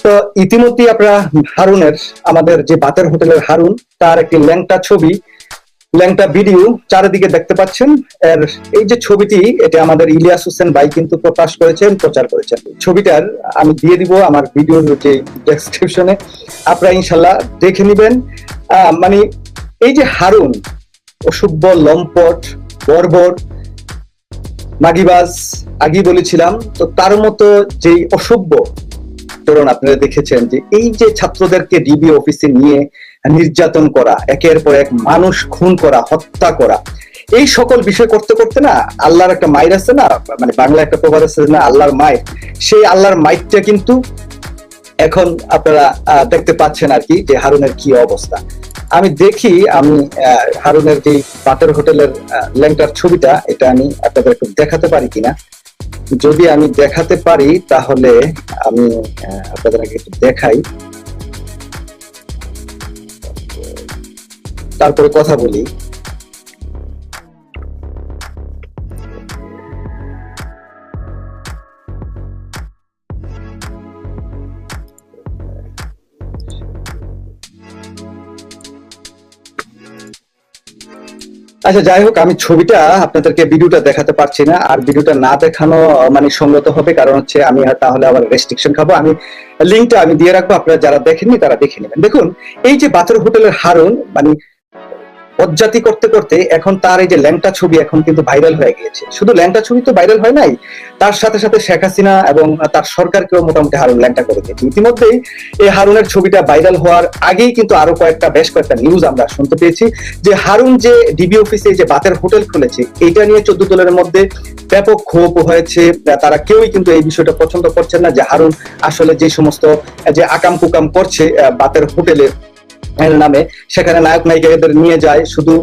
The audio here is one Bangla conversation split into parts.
তো ইতিমধ্যেই আপনারা হারুনের, আমাদের যে বাতের হোটেলের হারুন, তার একটি ল্যাংটা ছবি, ল্যাংটা ভিডিও চারিদিকে দেখতে পাচ্ছেন। এর এই যে ছবিটি, এটা আমাদের ইলিয়াস হোসেন ভাই কিন্তু প্রকাশ করেছেন, প্রচার করেছেন। ছবিটার আমি দিয়ে দিব আমার ভিডিওর যে ডেসক্রিপশনে, আপনারা ইনশাল্লাহ দেখে নিবেন। মানে এই যে হারুন, অসভ্য, লম্পট, বর্বর, মাগিবাজ, আগেই বলেছিলাম, তো তার মতো যেই অসভ্য চরণ আপনারা দেখেছেন, যে এই যে ছাত্রদেরকে ডিবি অফিসে নিয়ে নির্যাতন করা, একের পর এক মানুষ খুন করা, হত্যা করা, এই সকল বিষয় করতে করতে না, আল্লাহর একটা মাইর আছে না, মানে বাংলা একটা প্রবাদ আছে না, আল্লাহর মাইর, সেই আল্লাহর মাইরটা কিন্তু এখন আপনারা দেখতে পাচ্ছেন আর কি, যে হারুনের কি অবস্থা। আমি দেখি, আমি হারুনের যে বাতের হোটেলের ল্যাংটার ছবিটা, এটা আমি আপনাদের একটু দেখাতে পারি কিনা। যদি আমি দেখাতে পারি তাহলে আমি আপনাদের একটু দেখাই, তারপরে কথা বলি। আচ্ছা, যাই হোক, আমি ছবিটা আপনাদেরকে, ভিডিওটা দেখাতে পারছি না, আর ভিডিওটা না দেখানো মানে সঙ্গত হবে, কারণ হচ্ছে আমি তাহলে আবার রেস্ট্রিকশন খাবো। আমি লিঙ্কটা আমি দিয়ে রাখবো, আপনারা যারা দেখেননি তারা দেখে নেবেন। দেখুন, এই যে বাতের হোটেলের হারুন, মানে বজ্জাতি করতে করতে এখন তার এই যে ল্যাংটা ছবি এখন কিন্তু ভাইরাল হয়ে গিয়েছে। শুধু ল্যাংটা ছবি তো ভাইরাল হয় নাই, তার সাথে সাথে শেখ হাসিনা এবং তার সরকারকেও মোটামুটি হারুন ল্যাংটা করে দিয়েছে। ইতিমধ্যেই এই হারুনের ছবিটা ভাইরাল হওয়ার আগেই কিন্তু আরো বেশ কয়েকটা নিউজ আমরা শুনতে পেয়েছি, যে হারুন যে ডিবি অফিসে যে বাতের হোটেল খুলেছে, এইটা নিয়ে 14 দলের মধ্যে ব্যাপক ক্ষোভ হয়েছে। তারা কেউই কিন্তু এই বিষয়টা পছন্দ করছেন না, যে হারুন আসলে যে সমস্ত যে আকাম কুকাম করছে বাতের হোটেলে নামে, সেখানে নায়ক নায়িকাদের নিয়ে যায়। শুধু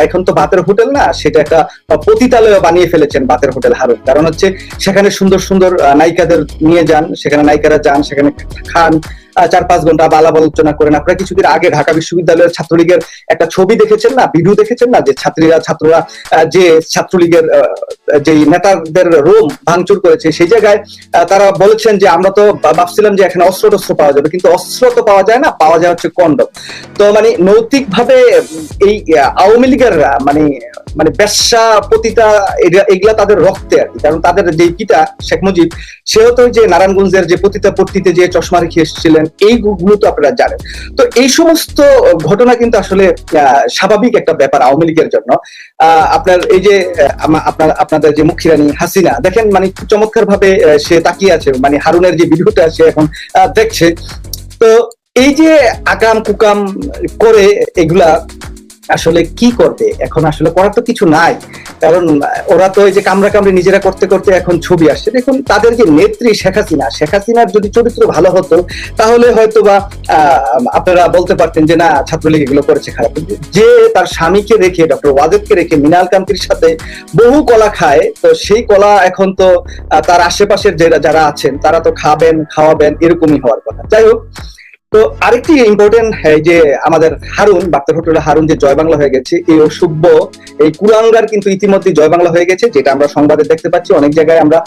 এখন তো বাতের হোটেল না, সেটা একটা পতিতালয় বানিয়ে ফেলেছেন বাতের হোটেল হারুন। কারণ হচ্ছে সেখানে সুন্দর সুন্দর নায়িকাদের নিয়ে যান, সেখানে নায়িকারা যান, সেখানে খান, 4-5 ঘন্টা আলাপ আলোচনা করেন। আপনারা কিছুদিন আগে ঢাকা বিশ্ববিদ্যালয়ের ছাত্রলীগের একটা ছবি দেখেছেন না, ভিডিও দেখেছেন না, যে ছাত্ররা যে ছাত্রলীগের যে নেতাদের রুম ভাঙচুর করেছে, সেই জায়গায় তারা বলেছেন যে আমরা তো ভাবছিলাম যে এখানে অস্ত্র টস্ত্র পাওয়া যাবে, কিন্তু অস্ত্র তো পাওয়া যায় না, পাওয়া যায় হচ্ছে কন্ডম। তো মানে নৈতিক ভাবে এই আওয়ামী লীগের মানে মানে বেশ্যা পতিতা, এগুলা তাদের রক্তে আর কি। কারণ তাদের যে পিতা শেখ মুজিব, সেও তো যে নারায়ণগঞ্জের যে পতিতা পট্টিতে যে চশমা রেখে এসেছিলেন, এইগুলো তো আপনারা জানেন। তো এই সমস্ত ঘটনা কিন্তু আসলে স্বাভাবিক একটা ব্যাপার আওয়ামী লীগের জন্য। আপনার এই যে আপনাদের যে মুখিরানী হাসিনা, দেখেন মানে চমৎকার ভাবে সে তাকিয়ে আছে, মানে হারুনের যে ভিডিওটা সে এখন দেখছে। তো এই যে আকাম কুকাম করে এগুলা আসলে কি করবে, এখন আসলে করার তো কিছু নাই। কারণ ওরা তো এই যে কামড়া কামড়ি নিজেরা করতে করতে এখন ছবি আসছে। দেখুন, তাদের যে নেত্রী শেখ হাসিনার যদি চরিত্র ভালো হতো, তাহলে হয়তো বা আপনারা বলতে পারতেন যে না, ছাত্রলীগ এগুলো করেছে খারাপ। যে তার স্বামীকে রেখে, ডক্টর ওয়াজেদকে রেখে মিনাল কান্তির সাথে বহু কলা খায়, তো সেই কলা এখন তো তার আশেপাশের যারা আছেন তারা তো খাওয়াবেন, এরকমই হওয়ার কথা। যাই হোক, তো আরেকটি ইম্পর্টেন্ট, এই যে আমাদের হারুন, বাক্তার হোটেলের হারুন যে জয় বাংলা হয়ে গেছে, এই অসভ্য, এই কুলাঙ্গার কিন্তু ইতিমধ্যে জয় বাংলা হয়ে গেছে, যেটা আমরা সংবাদে দেখতে পাচ্ছি। অনেক জায়গায় আমরা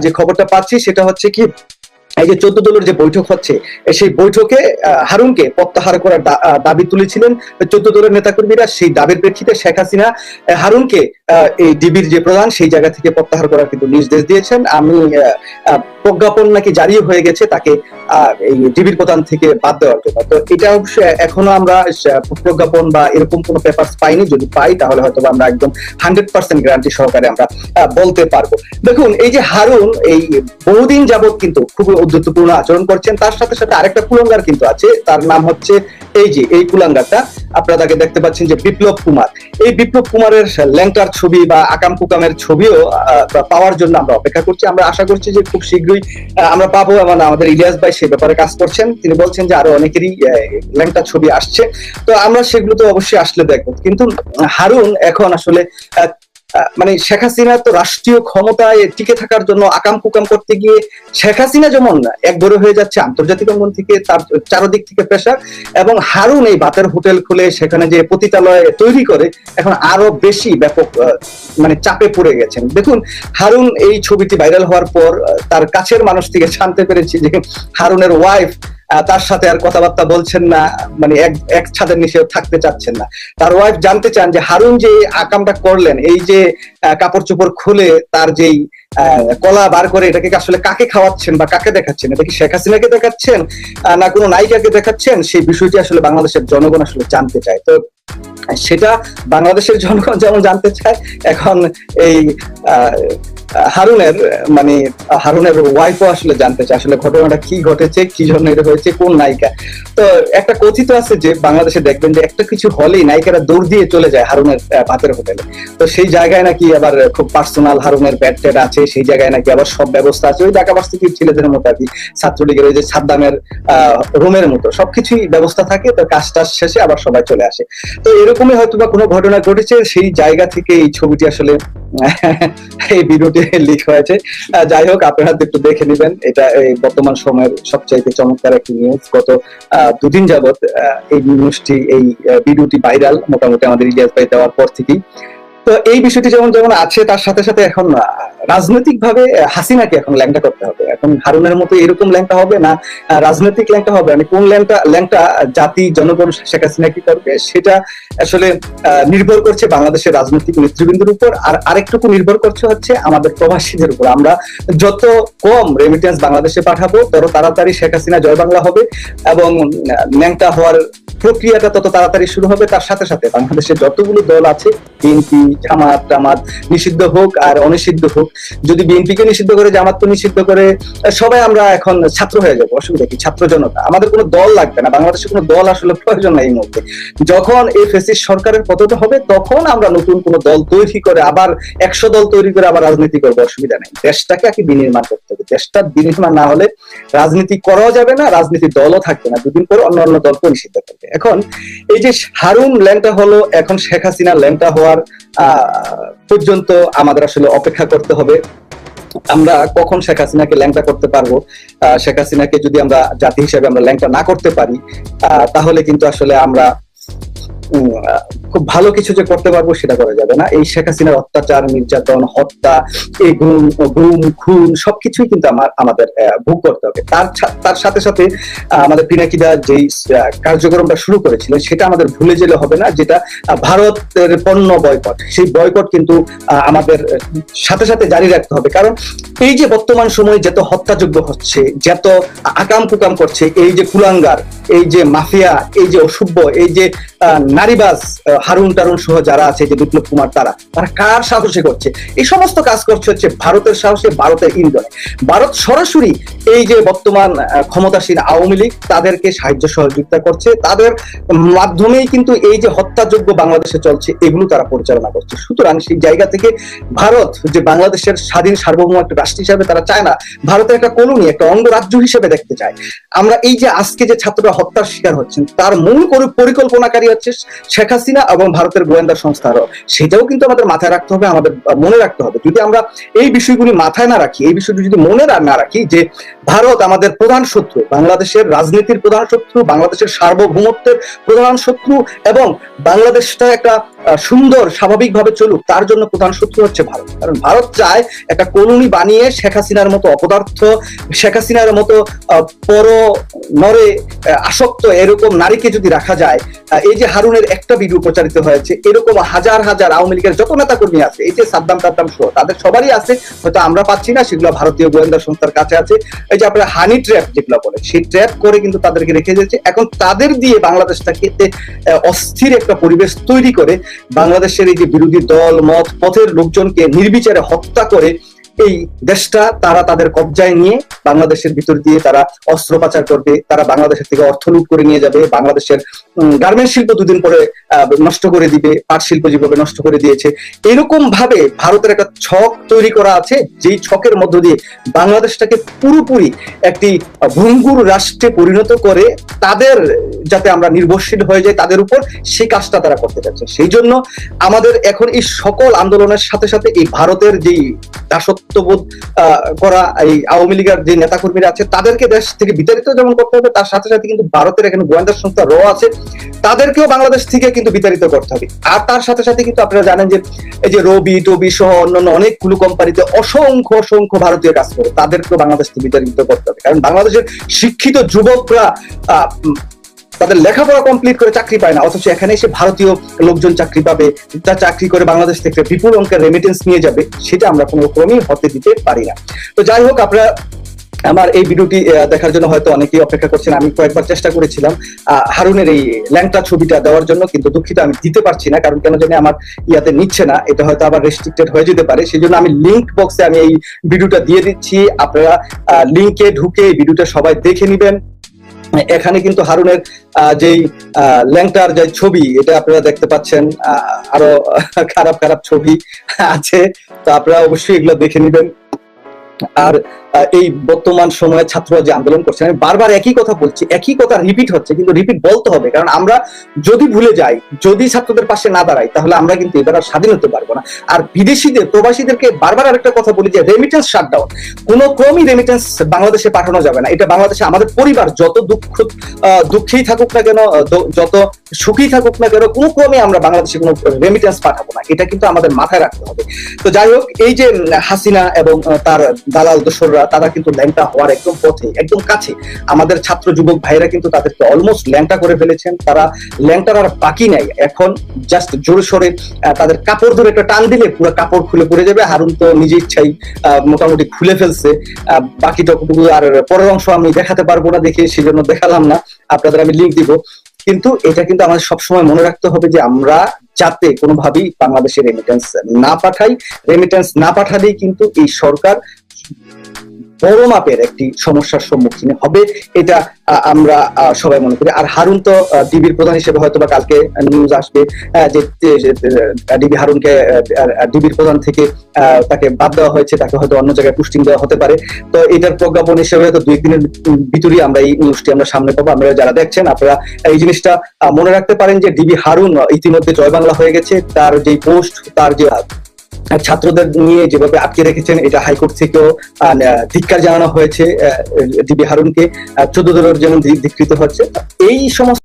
যে খবরটা পাচ্ছি সেটা হচ্ছে কি, এই যে 14 দলের যে বৈঠক হচ্ছে, সেই বৈঠকে হারুনকে প্রত্যাহার করার দাবি তুলেছিলেন 14 দলের নেতাকর্মীরা। সেই দাবির প্রেক্ষিতে শেখ হাসিনা হারুনকে এই ডিবির যে প্রধান, সেই জায়গা থেকে প্রত্যাহার করার কিন্তু নির্দেশ দিয়েছেন। আমি প্রজ্ঞাপন নাকি জারি হয়ে গেছে তাকে এই ডিবির প্রধান থেকে বাদ দেওয়ার জন্য। তো এটা অবশ্যই এখনো আমরা প্রজ্ঞাপন বা এরকম কোনো পেপার পাইনি। যদি পাই তাহলে হয়তো আমরা একদম 100% গ্যারান্টি সহকারে আমরা বলতে পারবো। দেখুন, এই যে হারুন এই বহুদিন যাবৎ কিন্তু খুবই উদ্ধতপূর্ণ আচরণ করছেন। তার সাথে সাথে আরেকটা কুলাঙ্গার কিন্তু আছে, তার নাম হচ্ছে এই কুলাঙ্গারটা, আপনারা তাকে দেখতে পাচ্ছেন যে বিপ্লব কুমার। এই বিপ্লব কুমারের ল্যাংটার ছবি বা আকাম কুকামের ছবিও পাওয়ার জন্য আমরা অপেক্ষা করছি। আমরা আশা করছি যে খুব শীঘ্রই আমরা পাবো, এবং আমাদের ইলিয়াস ভাই সে ব্যাপারে কাজ করছেন। তিনি বলছেন যে আরো অনেকেরই ল্যাংটা ছবি আসছে, তো আমরা সেগুলো তো অবশ্যই আসলে দেখবো। কিন্তু হারুন এখন আসলে মানে শেখ হাসিনা তো রাষ্ট্রীয় ক্ষমতায় টিকে থাকার জন্য আকাম কুকাম করতে গিয়ে শেখ হাসিনা যেমন একবারে হয়ে যাচ্ছে আন্তর্জাতিক অঙ্গন থেকে, তার চারদিক থেকে প্রেসার, এবং হারুন এই বাতের হোটেল খুলে সেখানে যে পতিতালয় তৈরি করে এখন আরো বেশি ব্যাপক মানে চাপে পড়ে গেছেন। দেখুন হারুন এই ছবিটি ভাইরাল হওয়ার পর তার কাছের মানুষ থেকে জানতে পেরেছি যে হারুনের ওয়াইফ তার সাথে আর কথাবার্তা বলছেন না, মানে এক ছাদের নিচে থাকতে চাচ্ছেন না। তার ওয়াইফ জানতে চান যে হারুন যে আকামটা করলেন, এই যে কাপড় চোপড় খুলে তার যেই কলা বার করে, এটাকে আসলে কাকে খাওয়াচ্ছেন বা কাকে দেখাচ্ছেন? এটা কি শেখ হাসিনাকে দেখাচ্ছেন না কোনো নায়িকাকে দেখাচ্ছেন? সেই বিষয়টি আসলে বাংলাদেশের জনগণ আসলে জানতে চায়। তো সেটা বাংলাদেশের জনগণ যেমন জানতে চায়, এখন এই হারুনের মানে হারুনের ওয়াইফও আসলে জানতে চায় আসলে ঘটনাটা কি ঘটেছে, কি জন্য এটা হয়েছে, কোন নায়িকা। তো একটা কথিত আছে যে বাংলাদেশে দেখবেন যে একটা কিছু হলেই নায়িকারা দৌড় দিয়ে চলে যায় হারুনের ভাতের হোটেলে। তো সেই জায়গায় নাকি আবার খুব পার্সোনাল হারুনের ব্যাড ট্যাড আছে, সেই জায়গায় নাকি আবার সব ব্যবস্থা আছে, ওই ঢাকা ভার্সিটির ছেলেদের মতো আর কি, ছাত্রলীগের ওই যে সাদ্দামের রুমের মতো সবকিছুই ব্যবস্থা থাকে। তো কাজটা শেষে আবার সবাই চলে আসে। তো এরকমই হয়তো বা কোনো ঘটনা ঘটেছে, সেই জায়গা থেকে এই ছবিটি আসলে এই ভিডিওটি লিক হয়েছে। যাই হোক, আপনারা একটু দেখে নেবেন। এটা এই বর্তমান সময়ের সবচাইতে চমৎকার একটি নিউজ। গত দুদিন যাবত এই নিউজটি, এই ভিডিওটি ভাইরাল মোটামুটি আমাদের ইলিয়াস ভাই দেওয়ার পর থেকেই। তো এই বিষয়টি যেমন যেমন আছে, তার সাথে সাথে এখন রাজনৈতিক ভাবে হাসিনাকে এখন ল্যাংটা করতে হবে। এখন হারুনের মতো এরকম ল্যাংটা হবে না, রাজনৈতিক ল্যাংটা হবে। মানে কোন ল্যাংটা জাতি জনগণ শেখ হাসিনা কি করবে সেটা আসলে নির্ভর করছে বাংলাদেশের রাজনৈতিক নেতৃবৃন্দের উপর, আর আরেকটুকু নির্ভর করছে হচ্ছে আমাদের প্রবাসীদের উপর। আমরা যত কম রেমিটেন্স বাংলাদেশে পাঠাবো, তত তাড়াতাড়ি শেখ হাসিনা জয় বাংলা হবে এবং ল্যাংটা হওয়ার প্রক্রিয়াটা তত তাড়াতাড়ি শুরু হবে। তার সাথে সাথে বাংলাদেশের যতগুলো দল আছে, বিএনপি, জামাত নিষিদ্ধ হোক আর অনিষিদ্ধ হোক, যদি বিএনপিকে নিষিদ্ধ করে, জামাতকে নিষিদ্ধ করে, সবাই আমরা এখন ছাত্র হয়ে যাবো। অসুবিধা কি? ছাত্র জনতা। আমাদের কোনো দল লাগবে না, বাংলাদেশে কোনো দল আসলে প্রয়োজন নাই এই মুহূর্তে। যখন এই ফ্যাসিস্ট সরকারের পতন হবে, তখন আমরা নতুন কোনো দল তৈরি করে আবার 100 দল তৈরি করে আবার রাজনীতি করবো, অসুবিধা নেই। দেশটাকে কি বিনির্মাণ করতে হবে। দেশটা বিনির্মাণ না হলে রাজনীতি করাও যাবে না, রাজনীতি দলও থাকবে না। দুদিন পরে অন্য অন্য দলকে নিষিদ্ধ করবে। এখন এই যে হারুন ল্যাংটা হলো, এখন শেখ হাসিনা ল্যাংটা হওয়ার পর্যন্ত আমাদের আসলে অপেক্ষা করতে হবে। আমরা কখন শেখ হাসিনাকে ল্যাংটা করতে পারবো? শেখ হাসিনাকে যদি আমরা জাতি হিসেবে আমরা ল্যাংটা না করতে পারি, তাহলে কিন্তু আসলে আমরা খুব ভালো কিছু যে করতে পারবো সেটা করা যাবে না। এই শেখ হাসিনার অত্যাচার, নির্যাতন, হত্যা, এই গুম খুন সবকিছুই কিন্তু আমাদের ভোগ করতে হবে। তার সাথে সাথে আমাদের পিনাকিদা যেই কার্যক্রমটা শুরু করেছিলেন, সেটা আমাদের ভুলে গেলে হবে না, যেটা ভারতের পণ্য বয়কট। সেই বয়কট কিন্তু আমাদের সাথে সাথে জারি রাখতে হবে। কারণ এই যে বর্তমান সময়ে যত হত্যাযোগ্য হচ্ছে, যত আকাম কুকাম করছে, এই যে কুলাঙ্গার, এই যে মাফিয়া, এই যে অসভ্য, এই যে নারীবাজ হারুন টারুন সহ যারা আছে, যে বিপ্লব কুমার, তারা কার সাহসে করছে? এই সমস্ত কাজ করছে হচ্ছে ভারতের সাহসে, ভারতের ইন্ধনে। ভারত সরাসরি এই যে বর্তমান ক্ষমতাসীন আওয়ামী লীগ, তাদেরকে সাহায্য সহযোগিতা করছে। তাদের মাধ্যমেই কিন্তু এই যে হত্যাযোগ্য বাংলাদেশে চলছে, এগুলো তারা পরিচালনা করছে। সুতরাং সেই জায়গা থেকে ভারত যে বাংলাদেশের স্বাধীন সার্বভৌম একটা রাষ্ট্র হিসেবে তারা চায় না, ভারতের একটা কলোনি, একটা অঙ্গরাজ্য হিসেবে দেখতে চায়। আমরা এই যে আজকে যে ছাত্ররা হত্যার শিকার হচ্ছেন, তার মূল পরিকল্পনাকারী হচ্ছে শেখ হাসিনা এবং ভারতের গোয়েন্দা সংস্থারও। সেটাও কিন্তু আমাদের মাথায় রাখতে হবে, আমাদের মনে রাখতে হবে। যদি আমরা এই বিষয়গুলি মাথায় না রাখি, এই বিষয়টি যদি মনে না রাখি যে ভারত আমাদের প্রধান শত্রু, বাংলাদেশের রাজনীতির প্রধান শত্রু, বাংলাদেশের সার্বভৌমত্বের প্রধান শত্রু, এবং বাংলাদেশটা একটা সুন্দর স্বাভাবিকভাবে চলুক, তার জন্য প্রধান শত্রু হচ্ছে ভারত। কারণ ভারত চায় একটা কলোনি বানিয়ে শেখ হাসিনার মতো অপদার্থ, শেখ হাসিনার মতো পর নরে আসক্ত এরকম নারীকে যদি রাখা যায়। এই যে হারুনের একটা ভিডিও প্রচারিত হয়েছে, এরকম হাজার হাজার আওয়ামী লীগের যত নেতা কর্মী আছে, এই যে সাদ্দাম সহ, তাদের সবারই আছে, হয়তো আমরা পাচ্ছি না, সেগুলো ভারতীয় গোয়েন্দা সংস্থার কাছে আছে। এই যে আপনারা হানি ট্র্যাপ যেগুলো বলে, সেই ট্র্যাপ করে কিন্তু তাদেরকে রেখে দিয়েছে। এখন তাদের দিয়ে বাংলাদেশটাকে অস্থির একটা পরিবেশ তৈরি করে বাংলাদেশের এই যে বিরোধী দল মত পথের লোকজনকে নির্বিচারে হত্যা করে এই দেশটা তারা তাদের কবজায় নিয়ে বাংলাদেশের ভিতর দিয়ে তারা অস্ত্র পাচার করবে, তারা বাংলাদেশের থেকে অর্থ লুট করে নিয়ে যাবে, বাংলাদেশের গার্মেন্টস শিল্প দুদিন পরে নষ্ট করে দিবে, পাট শিল্প যেভাবে নষ্ট করে দিয়েছে। এরকম ভাবে ভারতের একটা ছক তৈরি করা আছে, যেই ছকের মধ্য দিয়ে বাংলাদেশটাকে পুরোপুরি একটি ভঙ্গুর রাষ্ট্রে পরিণত করে তাদের যাতে আমরা নির্ভরশীল হয়ে যাই তাদের উপর, সেই কাজটা তারা করতে চাচ্ছে। সেই জন্য আমাদের এখন এই সকল আন্দোলনের সাথে সাথে এই ভারতের যেই দাসত্ববোধ করা এই আওয়ামী লীগের যে নেতাকর্মীরা আছে তাদেরকে দেশ থেকে বিতাড়িত যেমন করতে হবে, তার সাথে সাথে কিন্তু ভারতের এখানে গোয়েন্দা সংস্থা র আছে তাদেরকেও বাংলাদেশ থেকে কিন্তু বিতাড়িত করতে হবে। আর তার সাথে সাথে কিন্তু আপনারা জানেন যে এই যে রবি টবি সহ অন্যান্য অনেকগুলো কোম্পানিতে অসংখ্য অসংখ্য ভারতীয় কাজ করে, তাদেরকেও বাংলাদেশ থেকে বিতাড়িত করতে হবে। কারণ বাংলাদেশের শিক্ষিত যুবকরা তাদের লেখাপড়া কমপ্লিট করে চাকরি পায় না, অথচ এখানে এসে ভারতীয় লোকজন চাকরি পাবে, যা চাকরি করে বাংলাদেশ থেকে বিপুল অঙ্কের রেমিটেন্স নিয়ে যাবে, সেটা আমরা কোনো ক্রমেই হতে দিতে পারি না। তো যাই হোক, আপনারা আমার এই ভিডিওটি দেখার জন্য হয়তো অনেকেই অপেক্ষা করছেন। আমি কয়েকবার চেষ্টা করেছিলাম হারুনের এই ল্যাংটা ছবিটা দেওয়ার জন্য, কিন্তু দুঃখিত আমি দিতে পারছি না, কারণ কেন জানি আমার ইয়াতে নিচ্ছে না, এটা হয়তো আবার রেস্ট্রিক্টেড হয়ে যেতে পারে। সেই জন্য আমি লিঙ্ক বক্সে আমি এই ভিডিওটা দিয়ে দিচ্ছি, আপনারা লিঙ্কে ঢুকে এই ভিডিওটা সবাই দেখে নিবেন। এখানে কিন্তু হারুনের যেই ল্যাংটার যে ছবি, এটা আপনারা দেখতে পাচ্ছেন, আরো খারাপ খারাপ ছবি আছে, তো আপনারা অবশ্যই এগুলো দেখে নিবেন। আর এই বর্তমান সময়ে ছাত্ররা যে আন্দোলন করছে, আমি বারবার একই কথা বলছি, একই কথা রিপিট হচ্ছে, কিন্তু রিপিট বলতে হবে, কারণ আমরা যদি ভুলে যাই, যদি ছাত্রদের পাশে না দাঁড়াই, তাহলে আমরা কিন্তু এবার আর স্বাধীন হতে পারবো না। আর বিদেশিদের, প্রবাসীদেরকে বারবার আরেকটা কথা বলি যে রেমিটেন্স শাটডাউন, কোনো ক্রমই রেমিটেন্স বাংলাদেশে পাঠানো যাবে না। এটা বাংলাদেশে আমাদের পরিবার যত দুঃখেই থাকুক না কেন, যত সুখী থাকুক না কেন, কোনো ক্রমে আমরা বাংলাদেশে কোনো রেমিটেন্স পাঠাবো না, এটা কিন্তু আমাদের মাথায় রাখতে হবে। তো যাই হোক, এই যে হাসিনা এবং তার দালাল দোসররা, তারা কিন্তু ল্যাংটা হওয়ার একদম পথে, একদম কাছে। আমাদের ছাত্র যুবক ভাইরা কিন্তু তাদেরকে অলমোস্ট ল্যাংটা করে ফেলেছেন, তারা ল্যাংটার আর বাকি নাই। এখন জাস্ট জোরে সরে তাদের কাপড় ধরে একটা টান দিলে পুরো কাপড় খুলে পড়ে যাবে। হারুন তো নিজে ইচ্ছাই মোটামুটি খুলে ফেলছে, বাকিটুকু আর পরের অংশ আমি দেখাতে পারবো না দেখে সেজন্য দেখালাম না, আপনাদের আমি লিঙ্ক দিব। কিন্তু এটা কিন্তু আমাদের সবসময় মনে রাখতে হবে যে আমরা যাতে কোনোভাবেই বাংলাদেশে রেমিটেন্স না পাঠাই। রেমিটেন্স না পাঠালেই কিন্তু এই সরকার বড় মাপের একটি সমস্যার সম্মুখীন হবে, এটা আমরা সবাই মনে করি। আর হারুন তো ডিবির প্রধান হিসেবে হয়তো বা কালকে নিউজ আসবে যে ডিবি হারুনকে ডিবির প্রধান থেকে তাকে বাদ দেওয়া হয়েছে, তাকে হয়তো অন্য জায়গায় পোস্টিং দেওয়া হতে পারে। তো এটার প্রজ্ঞাপন হিসেবে হয়তো 2 দিনের ভিতরেই আমরা এই নিউজটি আমরা সামনে পাবো। আপনারা যারা দেখছেন, আপনারা এই জিনিসটা মনে রাখতে পারেন যে ডিবি হারুন ইতিমধ্যে জয় বাংলা হয়ে গেছে। তার যে পোস্ট, তার যে ছাত্রদের নিয়ে যেভাবে আটকে রেখেছেন, এটা হাইকোর্ট থেকেও ধিক্কার জানানো হয়েছে। ডিবি হারুনকে 14 দলের যেমন ধিকৃত হচ্ছে, এই সমস্ত